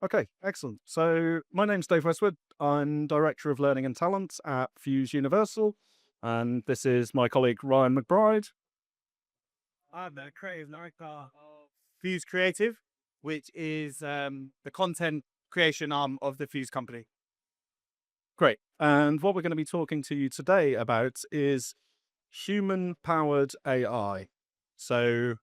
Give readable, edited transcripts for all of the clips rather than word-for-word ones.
Okay, excellent. So my name's Dave Westwood. I'm Director of Learning and Talent at Fuse Universal, and this is my colleague Ryan McBride. I'm the creative director of Fuse Creative, which is the content creation arm of the Fuse company. Great. And what we're going to be talking to you today about is human-powered AI. So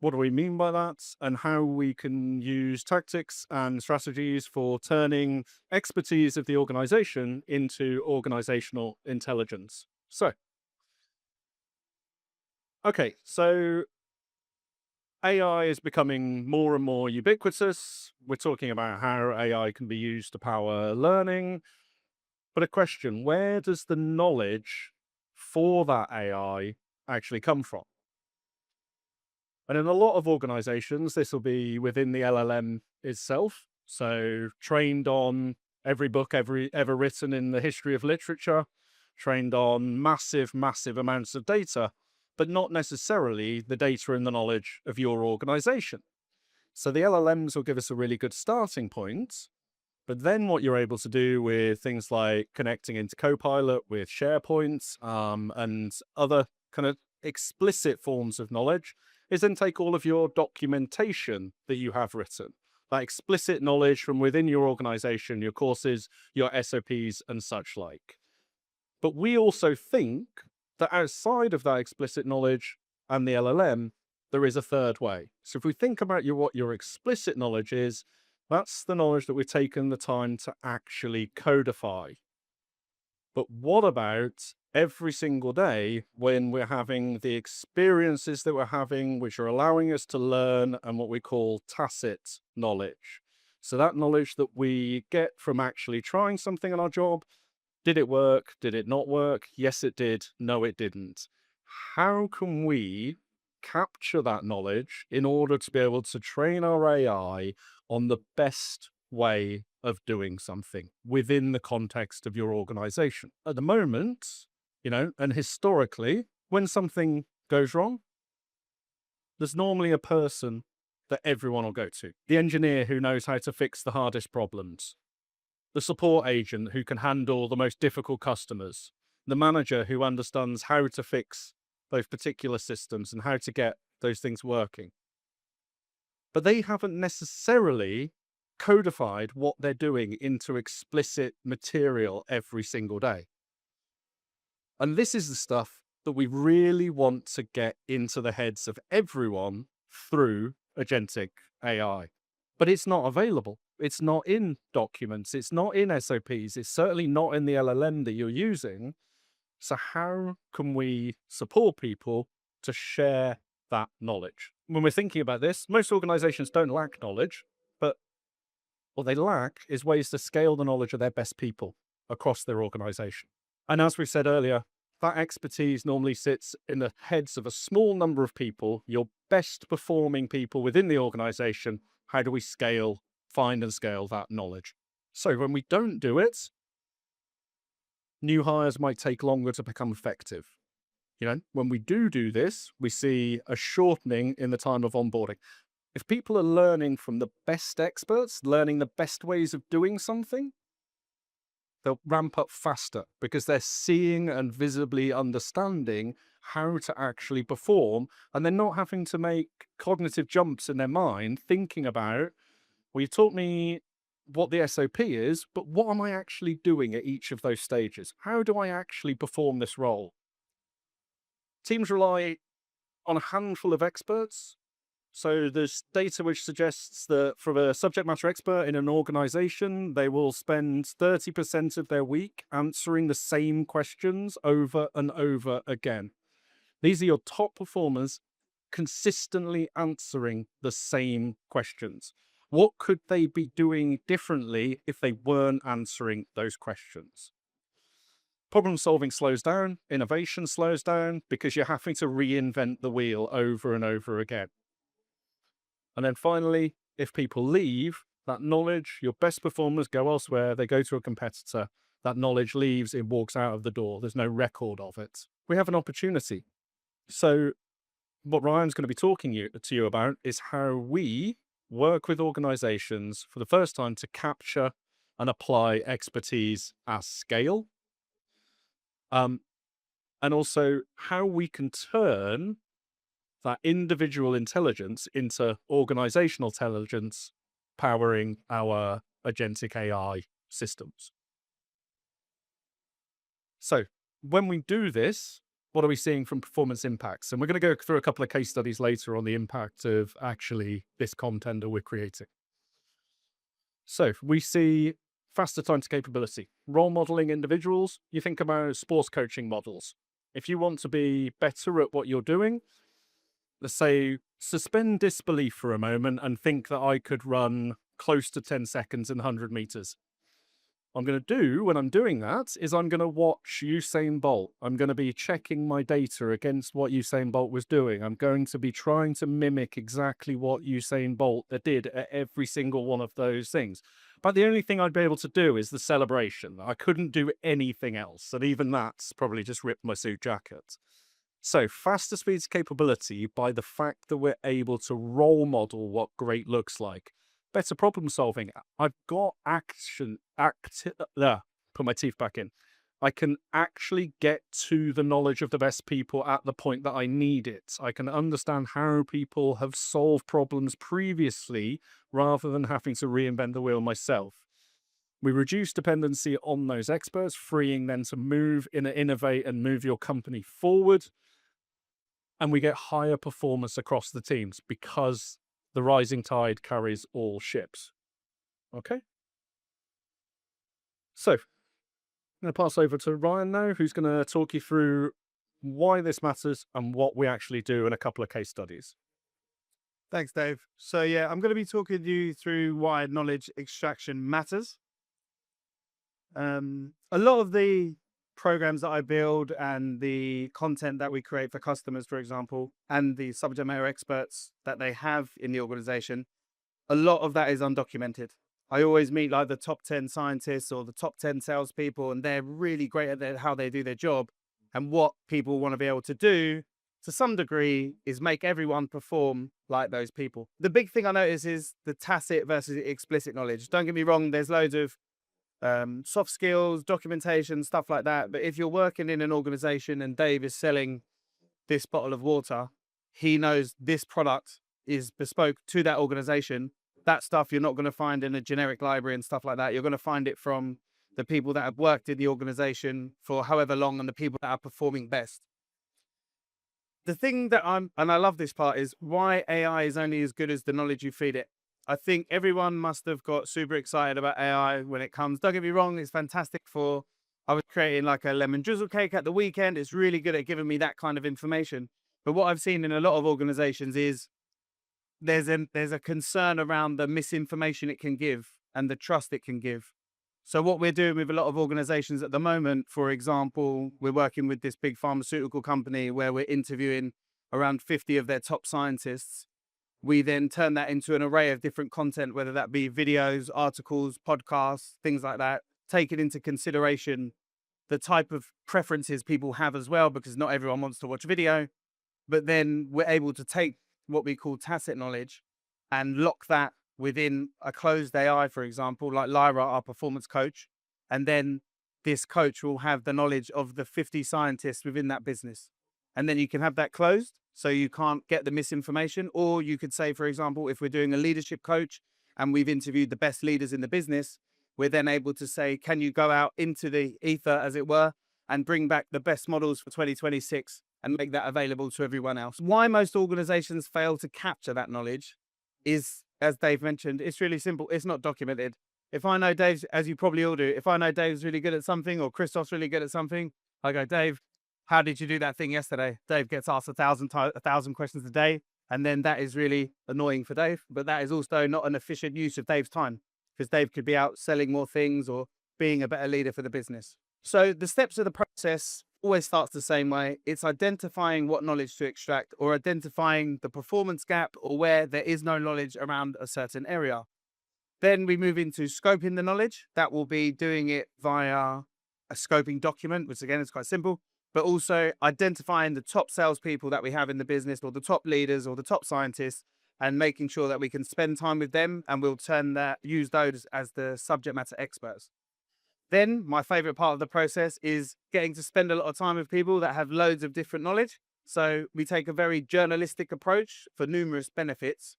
what do we mean by that, and how we can use tactics and strategies for turning expertise of the organization into organizational intelligence. So AI is becoming more and more ubiquitous. We're talking about how AI can be used to power learning. But a question, where does the knowledge for that AI actually come from? And in a lot of organizations, this will be within the LLM itself. So trained on every book ever written in the history of literature, trained on massive amounts of data, but not necessarily the data and the knowledge of your organization. So the LLMs will give us a really good starting point. But then what you're able to do with things like connecting into Copilot with SharePoint and other kind of explicit forms of knowledge is then take all of your documentation that you have written, that explicit knowledge from within your organization, your courses, your SOPs, and such like. But we also think that outside of that explicit knowledge and the LLM, there is a third way. So if we think about what your explicit knowledge is, that's the knowledge that we've taken the time to actually codify. But what about every single day when we're having the experiences that we're having, which are allowing us to learn and what we call tacit knowledge? So that knowledge that we get from actually trying something in our job. Did it work? Did it not work? Yes, it did. No, it didn't. How can we capture that knowledge in order to be able to train our AI on the best way of doing something within the context of your organization? At the moment, and historically, when something goes wrong, there's normally a person that everyone will go to. The engineer who knows how to fix the hardest problems, the support agent who can handle the most difficult customers, the manager who understands how to fix those particular systems and how to get those things working. But they haven't necessarily codified what they're doing into explicit material every single day. And this is the stuff that we really want to get into the heads of everyone through agentic AI. But it's not available. It's not in documents. It's not in SOPs. It's certainly not in the LLM that you're using. So how can we support people to share that knowledge? When we're thinking about this, most organizations don't lack knowledge, but what they lack is ways to scale the knowledge of their best people across their organization. And as we said earlier, that expertise normally sits in the heads of a small number of people, your best performing people within the organization. How do we find and scale that knowledge? So when we don't do it, new hires might take longer to become effective. When we do this, we see a shortening in the time of onboarding. If people are learning from the best experts, learning the best ways of doing something, they'll ramp up faster because they're seeing and visibly understanding how to actually perform, and they're not having to make cognitive jumps in their mind thinking about, well, you taught me what the SOP is, but what am I actually doing at each of those stages? How do I actually perform this role? Teams rely on a handful of experts. So there's data which suggests that from a subject matter expert in an organization, they will spend 30% of their week answering the same questions over and over again. These are your top performers consistently answering the same questions. What could they be doing differently if they weren't answering those questions? Problem solving slows down, innovation slows down because you're having to reinvent the wheel over and over again. And then finally, if people leave, that knowledge, your best performers go elsewhere, they go to a competitor, that knowledge leaves, it walks out of the door. There's no record of it. We have an opportunity. So what Ryan's going to be talking to you about is how we work with organizations for the first time to capture and apply expertise at scale. Um, and also how we can turn that individual intelligence into organizational intelligence powering our agentic AI systems. So, when we do this, what are we seeing from performance impacts? And we're going to go through a couple of case studies later on the impact of actually this content that we're creating. So, we see faster time to capability. Role modeling individuals, you think about sports coaching models. If you want to be better at what you're doing, let's say suspend disbelief for a moment and think that I could run close to 10 seconds in 100 meters. What I'm going to do when I'm doing that is I'm going to watch Usain Bolt. I'm going to be checking my data against what Usain Bolt was doing. I'm going to be trying to mimic exactly what Usain Bolt did at every single one of those things. But the only thing I'd be able to do is the celebration. I couldn't do anything else. And even that's probably just ripped my suit jacket. So faster speeds capability by the fact that we're able to role model what great looks like. Better problem solving. I've got put my teeth back in. I can actually get to the knowledge of the best people at the point that I need it. I can understand how people have solved problems previously rather than having to reinvent the wheel myself. We reduce dependency on those experts, freeing them to innovate and move your company forward. And we get higher performance across the teams because the rising tide carries all ships. Okay. So I'm going to pass over to Ryan now, who's going to talk you through why this matters and what we actually do in a couple of case studies. Thanks, Dave. So yeah, I'm going to be talking you through why knowledge extraction matters. A lot of the programs that I build and the content that we create for customers, for example, and the subject matter experts that they have in the organization, a lot of that is undocumented. I always meet like the top 10 scientists or the top 10 salespeople, and they're really great at how they do their job. And what people want to be able to do to some degree is make everyone perform like those people. The big thing I notice is the tacit versus explicit knowledge. Don't get me wrong, there's loads of soft skills, documentation, stuff like that. But if you're working in an organization and Dave is selling this bottle of water, he knows this product is bespoke to that organization. That stuff you're not going to find in a generic library and stuff like that. You're going to find it from the people that have worked in the organization for however long and the people that are performing best. The thing that and I love this part, is why AI is only as good as the knowledge you feed it. I think everyone must have got super excited about AI when it comes. Don't get me wrong, it's fantastic I was creating like a lemon drizzle cake at the weekend. It's really good at giving me that kind of information. But what I've seen in a lot of organizations is there's a concern around the misinformation it can give and the trust it can give. So what we're doing with a lot of organizations at the moment, for example, we're working with this big pharmaceutical company where we're interviewing around 50 of their top scientists. We then turn that into an array of different content, whether that be videos, articles, podcasts, things like that, taking into consideration the type of preferences people have as well, because not everyone wants to watch video. But then we're able to take what we call tacit knowledge and lock that within a closed AI, for example, like Lyra, our performance coach. And then this coach will have the knowledge of the 50 scientists within that business. And then you can have that closed, so you can't get the misinformation. Or you could say, for example, if we're doing a leadership coach and we've interviewed the best leaders in the business, we're then able to say, can you go out into the ether, as it were, and bring back the best models for 2026 and make that available to everyone else? Why most organizations fail to capture that knowledge is, as Dave mentioned, it's really simple. It's not documented. If I know Dave's, as you probably all do, if I know Dave's really good at something or Christoph's really good at something, I go, Dave, how did you do that thing yesterday? Dave gets asked 1,000 questions a day. And then that is really annoying for Dave. But that is also not an efficient use of Dave's time, because Dave could be out selling more things or being a better leader for the business. So the steps of the process always starts the same way. It's identifying what knowledge to extract, or identifying the performance gap or where there is no knowledge around a certain area. Then we move into scoping the knowledge. That will be doing it via a scoping document, which again is quite simple, but also identifying the top salespeople that we have in the business, or the top leaders or the top scientists, and making sure that we can spend time with them, and we'll use those as the subject matter experts. Then my favorite part of the process is getting to spend a lot of time with people that have loads of different knowledge. So we take a very journalistic approach for numerous benefits.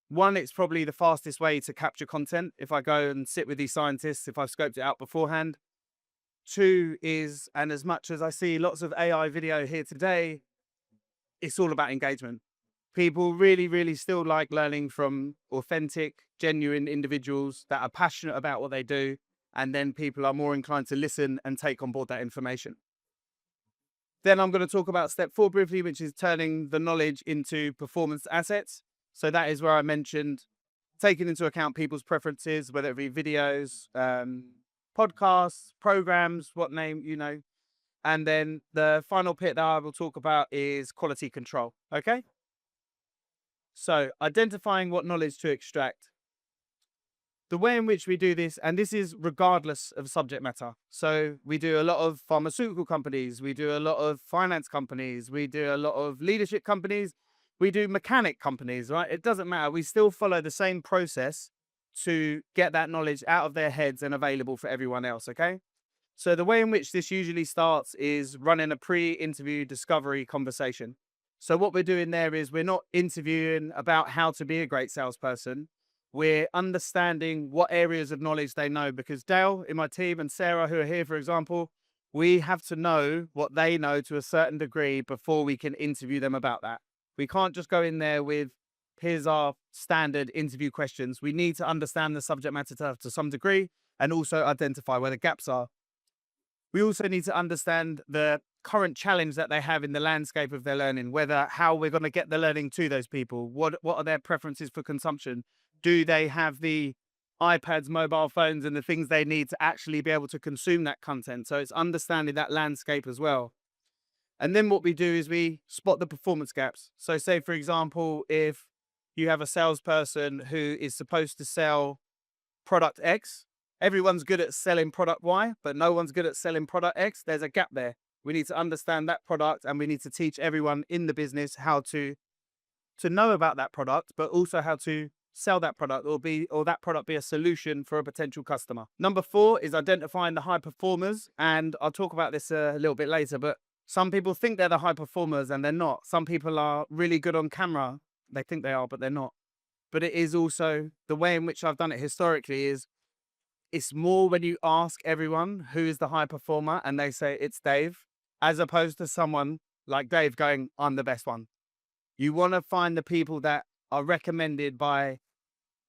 One, it's probably the fastest way to capture content. If I go and sit with these scientists, if I've scoped it out beforehand. Two is, and as much as I see lots of AI video here today, it's all about engagement. People really, really still like learning from authentic, genuine individuals that are passionate about what they do. And then people are more inclined to listen and take on board that information. Then I'm going to talk about step 4 briefly, which is turning the knowledge into performance assets. So that is where I mentioned taking into account people's preferences, whether it be videos, podcasts, programs, what name, you know. And then the final bit that I will talk about is quality control. Okay. So identifying what knowledge to extract. The way in which we do this, and this is regardless of subject matter. So we do a lot of pharmaceutical companies, we do a lot of finance companies, we do a lot of leadership companies, we do mechanic companies, right? It doesn't matter. We still follow the same process to get that knowledge out of their heads and available for everyone else, okay? So the way in which this usually starts is running a pre-interview discovery conversation. So what we're doing there is we're not interviewing about how to be a great salesperson. We're understanding what areas of knowledge they know, because Dale in my team and Sarah, who are here, for example, we have to know what they know to a certain degree before we can interview them about that. We can't just go in there with, here's our standard interview questions. We need to understand the subject matter to some degree and also identify where the gaps are. We also need to understand the current challenge that they have in the landscape of their learning, whether how we're going to get the learning to those people. What are their preferences for consumption? Do they have the iPads, mobile phones, and the things they need to actually be able to consume that content? So it's understanding that landscape as well. And then what we do is we spot the performance gaps. So say, for example, if you have a salesperson who is supposed to sell product X, everyone's good at selling product Y, but no one's good at selling product X. There's a gap there. We need to understand that product, and we need to teach everyone in the business how to know about that product, but also how to sell that product, or that product be a solution for a potential customer. Number 4 is identifying the high performers. And I'll talk about this a little bit later, but some people think they're the high performers and they're not. Some people are really good on camera. They think they are, but they're not. But it is also the way in which I've done it historically is it's more when you ask everyone who is the high performer and they say it's Dave, as opposed to someone like Dave going, I'm the best one. You want to find the people that are recommended by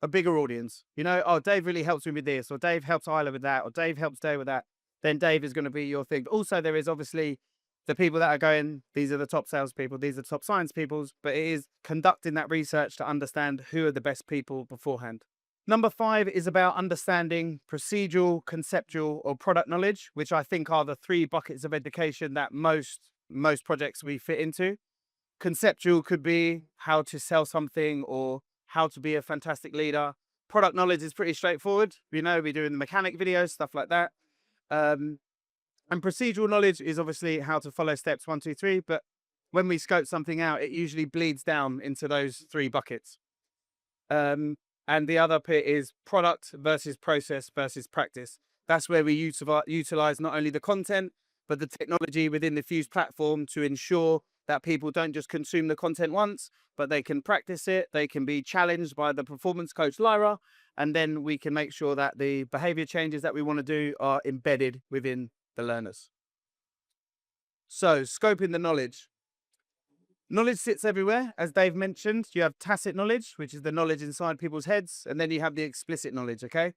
a bigger audience. You know, oh, Dave really helps me with this, or Dave helps Isla with that, or Dave helps Dave with that. Then Dave is going to be your thing. But also there is obviously the people that are going, these are the top salespeople, these are the top science people, but it is conducting that research to understand who are the best people beforehand. Number 5 is about understanding procedural, conceptual, or product knowledge, which I think are the 3 buckets of education that most projects we fit into. Conceptual could be how to sell something or how to be a fantastic leader. Product knowledge is pretty straightforward. You know, we're doing the mechanic videos, stuff like that. And procedural knowledge is obviously how to follow steps 1, 2, 3. But when we scope something out, it usually bleeds down into those 3 buckets. And the other bit is product versus process versus practice. That's where we utilize not only the content, but the technology within the Fuse platform to ensure that people don't just consume the content once, but they can practice it. They can be challenged by the performance coach, Lyra, and then we can make sure that the behavior changes that we want to do are embedded within the learners. So scoping the knowledge. Knowledge sits everywhere. As Dave mentioned, you have tacit knowledge, which is the knowledge inside people's heads, and then you have the explicit knowledge, okay?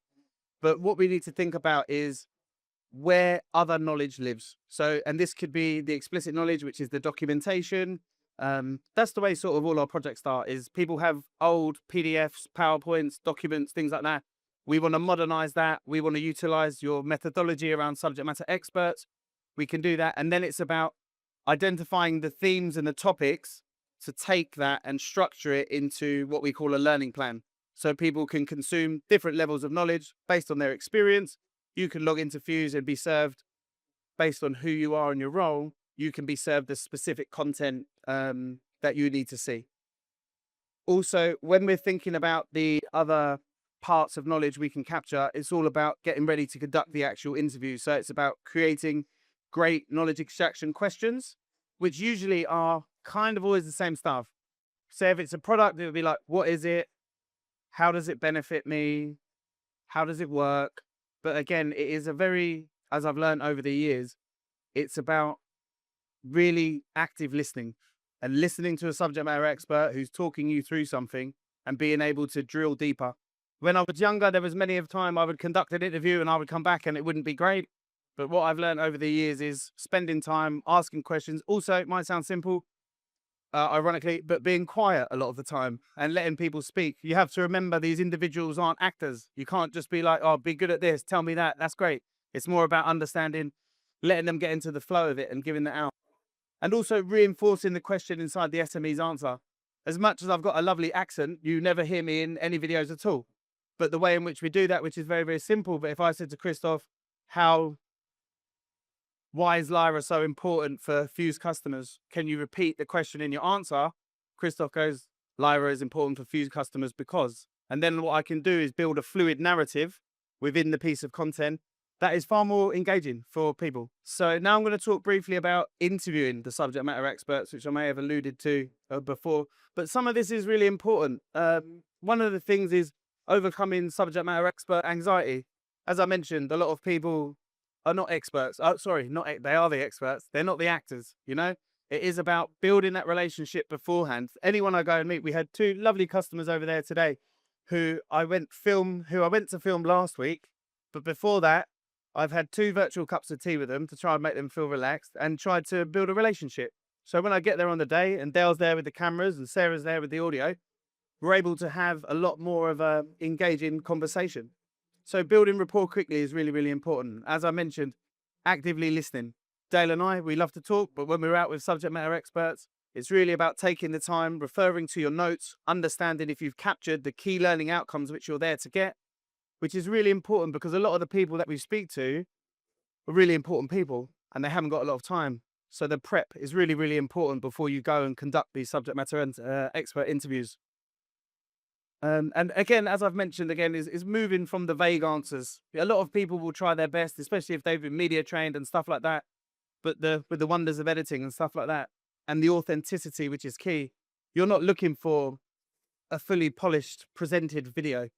But what we need to think about is where other knowledge lives. So, and this could be the explicit knowledge, which is the documentation. That's the way sort of all our projects start, is people have old PDFs, PowerPoints, documents, things like that. We want to modernize that. We want to utilize your methodology around subject matter experts. We can do that. And then it's about identifying the themes and the topics to take that and structure it into what we call a learning plan. So people can consume different levels of knowledge based on their experience. You can log into Fuse and be served based on who you are and your role. You can be served the specific content that you need to see. Also, when we're thinking about the other parts of knowledge we can capture, it's all about getting ready to conduct the actual interview. So it's about creating great knowledge extraction questions, which usually are kind of always the same stuff. So if it's a product, it would be like, what is it? How does it benefit me? How does it work? But again, it is a very, as I've learned over the years, it's about really active listening and listening to a subject matter expert who's talking you through something and being able to drill deeper. When I was younger, there was many of time I would conduct an interview and I would come back and it wouldn't be great. But what I've learned over the years is spending time asking questions. Also, it might sound simple, ironically, but being quiet a lot of the time and letting people speak. You have to remember these individuals aren't actors. You can't just be like, oh, be good at this, tell me that. That's great. It's more about understanding, letting them get into the flow of it and giving that out. And also reinforcing the question inside the SME's answer. As much as I've got a lovely accent, you never hear me in any videos at all. But the way in which we do that, which is very, very simple. But if I said to Christoph, why is Lyra so important for Fuse customers? Can you repeat the question in your answer? Christoph goes, Lyra is important for Fuse customers because. And then what I can do is build a fluid narrative within the piece of content that is far more engaging for people. So now I'm going to talk briefly about interviewing the subject matter experts, which I may have alluded to before. But some of this is really important. One of the things is overcoming subject matter expert anxiety. As I mentioned, a lot of people are not experts. Oh, sorry, they are the experts. They're not the actors, you know? It is about building that relationship beforehand. Anyone I go and meet, we had two lovely customers over there today who I went to film last week. But before that, I've had 2 virtual cups of tea with them to try and make them feel relaxed and try to build a relationship. So when I get there on the day and Dale's there with the cameras and Sarah's there with the audio, we're able to have a lot more of a engaging conversation. So building rapport quickly is really, really important. As I mentioned, actively listening. Dale and I, we love to talk, but when we're out with subject matter experts, it's really about taking the time, referring to your notes, understanding if you've captured the key learning outcomes which you're there to get, which is really important because a lot of the people that we speak to are really important people and they haven't got a lot of time. So the prep is really, really important before you go and conduct these subject matter expert interviews. And again, as I've mentioned again, is moving from the vague answers. A lot of people will try their best, especially if they've been media trained and stuff like that. But with the wonders of editing and stuff like that, and the authenticity, which is key, you're not looking for a fully polished, presented video.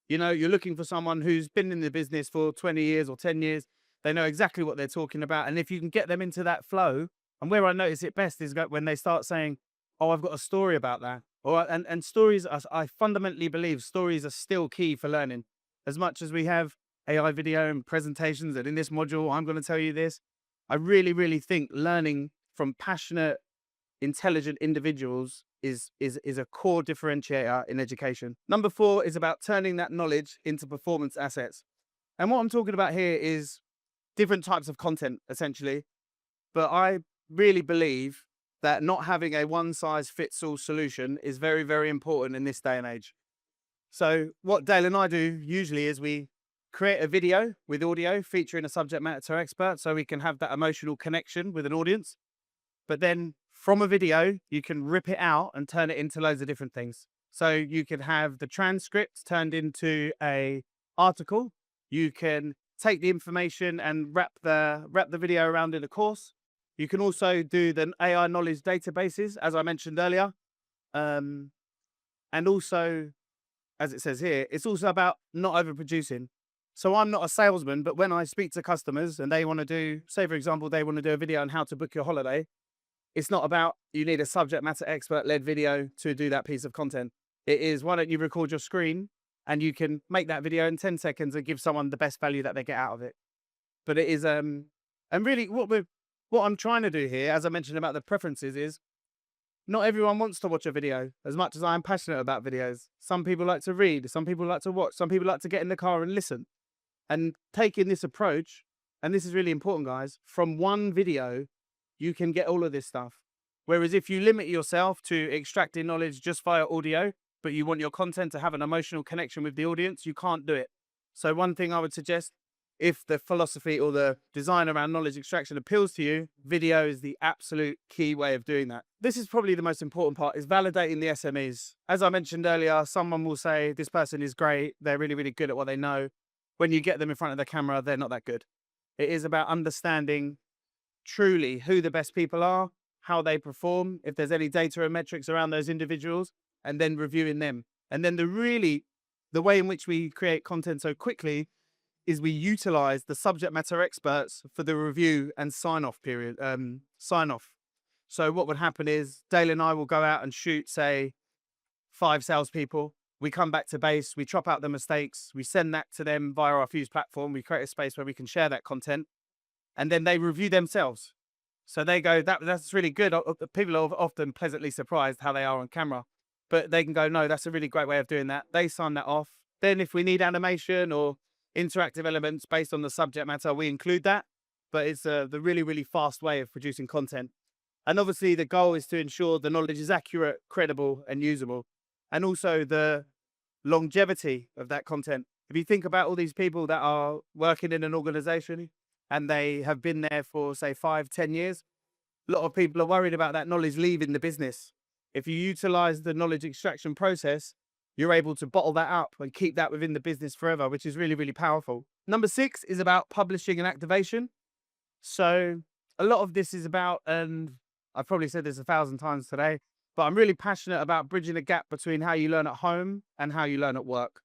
You know, you're looking for someone who's been in the business for 20 years or 10 years. They know exactly what they're talking about. And if you can get them into that flow, and where I notice it best is when they start saying, oh, I've got a story about that. And stories, I fundamentally believe stories are still key for learning. As much as we have AI video and presentations, and in this module, I'm going to tell you this, I really, really think learning from passionate, intelligent individuals is a core differentiator in education. Number 4 is about turning that knowledge into performance assets. And what I'm talking about here is different types of content, essentially. But I really believe that not having a one-size-fits-all solution is very, very important in this day and age. So what Dale and I do usually is we create a video with audio featuring a subject matter expert so we can have that emotional connection with an audience. But then from a video, you can rip it out and turn it into loads of different things. So you can have the transcript turned into a article. You can take the information and wrap the video around in a course. You can also do the AI knowledge databases, as I mentioned earlier. And also, as it says here, it's also about not overproducing. So I'm not a salesman, but when I speak to customers and they want to do, say, for example, they want to do a video on how to book your holiday, it's not about you need a subject matter expert led video to do that piece of content. It is, why don't you record your screen and you can make that video in 10 seconds and give someone the best value that they get out of it. But it is, and really what I'm trying to do here, as I mentioned about the preferences, is not everyone wants to watch a video as much as I am passionate about videos. Some people like to read, some people like to watch, some people like to get in the car and listen. And taking this approach, and this is really important, guys, from one video, you can get all of this stuff. Whereas if you limit yourself to extracting knowledge just via audio, but you want your content to have an emotional connection with the audience, you can't do it. So one thing I would suggest if the philosophy or the design around knowledge extraction appeals to you, video is the absolute key way of doing that. This is probably the most important part, is validating the SMEs. As I mentioned earlier, someone will say, this person is great, they're really, really good at what they know. When you get them in front of the camera, they're not that good. It is about understanding truly who the best people are, how they perform, if there's any data and metrics around those individuals, and then reviewing them. And then the way in which we create content so quickly is we utilize the subject matter experts for the review and sign off period, sign off. So what would happen is Dale and I will go out and shoot, say, 5 salespeople. We come back to base, we chop out the mistakes, we send that to them via our Fuse platform. We create a space where we can share that content, and then they review themselves. So they go, that's really good. People are often pleasantly surprised how they are on camera, but they can go, no, that's a really great way of doing that. They sign that off. Then if we need animation or interactive elements based on the subject matter, we include that. But it's the really, really fast way of producing content. And obviously the goal is to ensure the knowledge is accurate, credible, and usable. And also the longevity of that content. If you think about all these people that are working in an organization and they have been there for, say, 5-10 years, a lot of people are worried about that knowledge leaving the business. If you utilize the knowledge extraction process, you're able to bottle that up and keep that within the business forever, which is really, really powerful. Number 6 is about publishing and activation. So a lot of this is about, and I've probably said this 1,000 times today, but I'm really passionate about bridging the gap between how you learn at home and how you learn at work.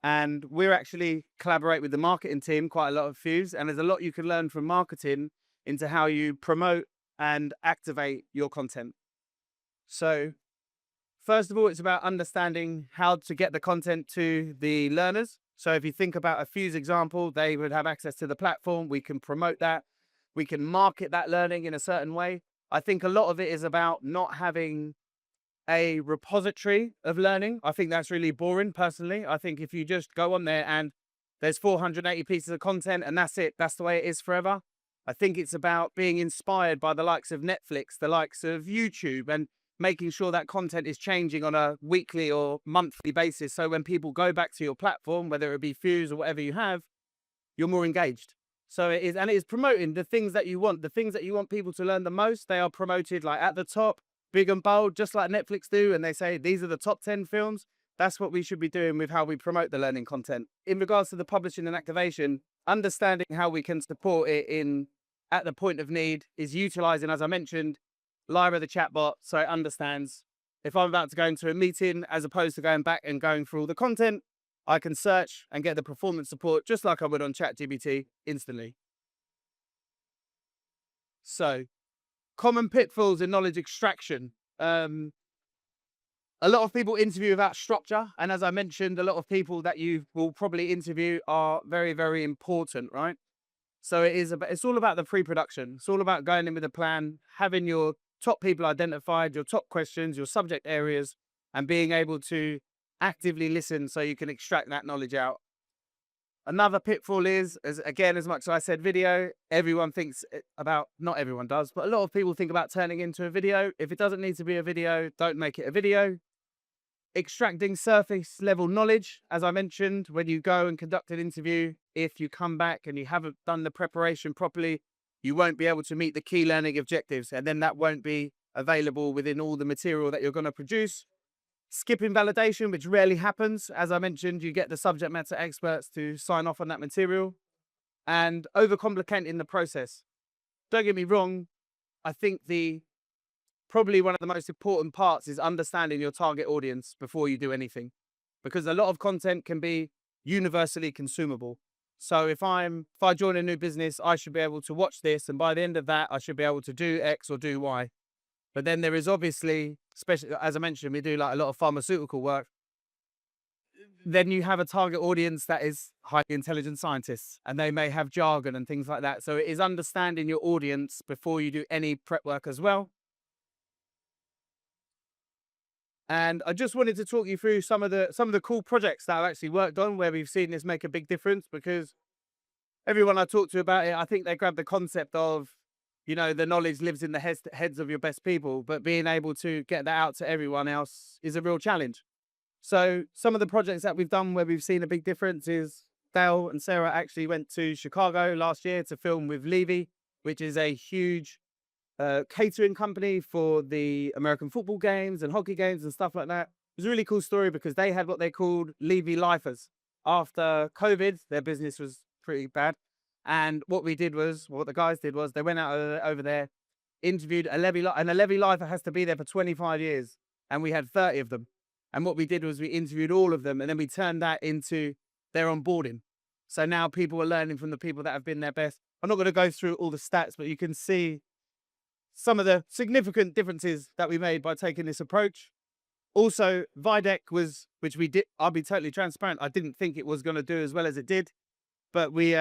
And we're actually collaborate with the marketing team quite a lot of Fuse, and there's a lot you can learn from marketing into how you promote and activate your content. So first of all, it's about understanding how to get the content to the learners. So if you think about a Fuse example, they would have access to the platform. We can promote that. We can market that learning in a certain way. I think a lot of it is about not having a repository of learning. I think that's really boring, personally. I think if you just go on there and there's 480 pieces of content and that's it, that's the way it is forever. I think it's about being inspired by the likes of Netflix, the likes of YouTube, and making sure that content is changing on a weekly or monthly basis. So when people go back to your platform, whether it be Fuse or whatever you have, you're more engaged. So it is, and it is promoting the things that you want. The things that you want people to learn the most, they are promoted like at the top, big and bold, just like Netflix do. And they say, these are the top 10 films. That's what we should be doing with how we promote the learning content. In regards to the publishing and activation, understanding how we can support it at the point of need is utilizing, as I mentioned, Lyra, the chatbot, so it understands if I'm about to go into a meeting, as opposed to going back and going through all the content, I can search and get the performance support just like I would on ChatGPT instantly. So, common pitfalls in knowledge extraction. A lot of people interview without structure. And as I mentioned, a lot of people that you will probably interview are very, very important, right? So it's all about the pre-production. It's all about going in with a plan, having your top people identified, your top questions, your subject areas, and being able to actively listen so you can extract that knowledge out. Another pitfall is, as much as I said video, everyone thinks about, not everyone does, but a lot of people think about turning into a video. If it doesn't need to be a video, don't make it a video. Extracting surface level knowledge, as I mentioned, when you go and conduct an interview, if you come back and you haven't done the preparation properly, you won't be able to meet the key learning objectives, and then that won't be available within all the material that you're going to produce. Skipping validation, which rarely happens. As I mentioned, you get the subject matter experts to sign off on that material, and overcomplicating the process. Don't get me wrong, I think probably one of the most important parts is understanding your target audience before you do anything, because a lot of content can be universally consumable. So if I join a new business, I should be able to watch this, and by the end of that, I should be able to do X or do Y. But then there is obviously, especially as I mentioned, we do like a lot of pharmaceutical work. Then you have a target audience that is highly intelligent scientists, and they may have jargon and things like that. So it is understanding your audience before you do any prep work as well. And I just wanted to talk you through some of the cool projects that I've actually worked on where we've seen this make a big difference, because everyone I talk to about it, I think they grab the concept of, the knowledge lives in the heads of your best people, but being able to get that out to everyone else is a real challenge. So some of the projects that we've done where we've seen a big difference is Dale and Sarah actually went to Chicago last year to film with Levy, which is a huge catering company for the American football games and hockey games and stuff like that. It was a really cool story because they had what they called Levy lifers. After COVID, their business was pretty bad. And what we did was, what the guys did was, they went out over there, interviewed a Levy, and a Levy lifer has to be there for 25 years. And we had 30 of them. And what we did was we interviewed all of them and then we turned that into their onboarding. So now people are learning from the people that have been their best. I'm not going to go through all the stats, but you can see some of the significant differences that we made by taking this approach. Also, Videc was, which we did, I'll be totally transparent, I didn't think it was going to do as well as it did. But we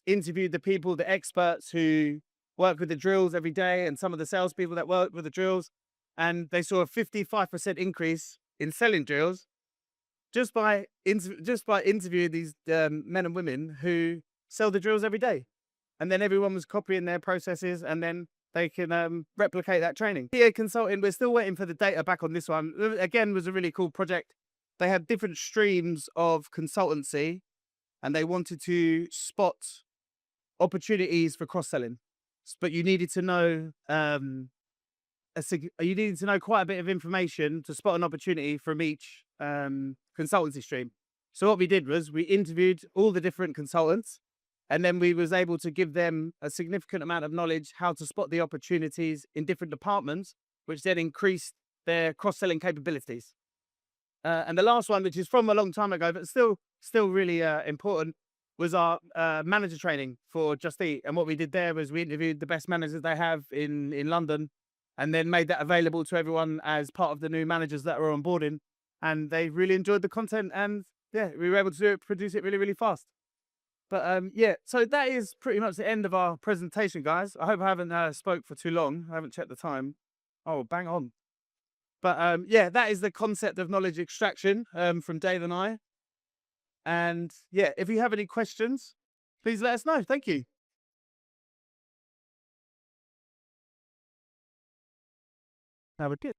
interviewed the people, the experts who work with the drills every day and some of the salespeople that work with the drills. And they saw a 55% increase in selling drills just by interviewing these men and women who sell the drills every day. And then everyone was copying their processes and then they can replicate that training. PA Consulting, we're still waiting for the data back on this one. Again, was a really cool project. They had different streams of consultancy and they wanted to spot opportunities for cross-selling. But you needed to know quite a bit of information to spot an opportunity from each consultancy stream. So what we did was we interviewed all the different consultants and then we was able to give them a significant amount of knowledge how to spot the opportunities in different departments, which then increased their cross-selling capabilities. And the last one, which is from a long time ago, but still really important, was our manager training for Just Eat. And what we did there was we interviewed the best managers they have in London and then made that available to everyone as part of the new managers that were onboarding. And they really enjoyed the content and yeah, we were able to produce it really, really fast. But yeah, so that is pretty much the end of our presentation, guys. I hope I haven't spoke for too long. I haven't checked the time. Oh, bang on. But yeah, that is the concept of knowledge extraction from Dave and I. And yeah, if you have any questions, please let us know. Thank you. Have a good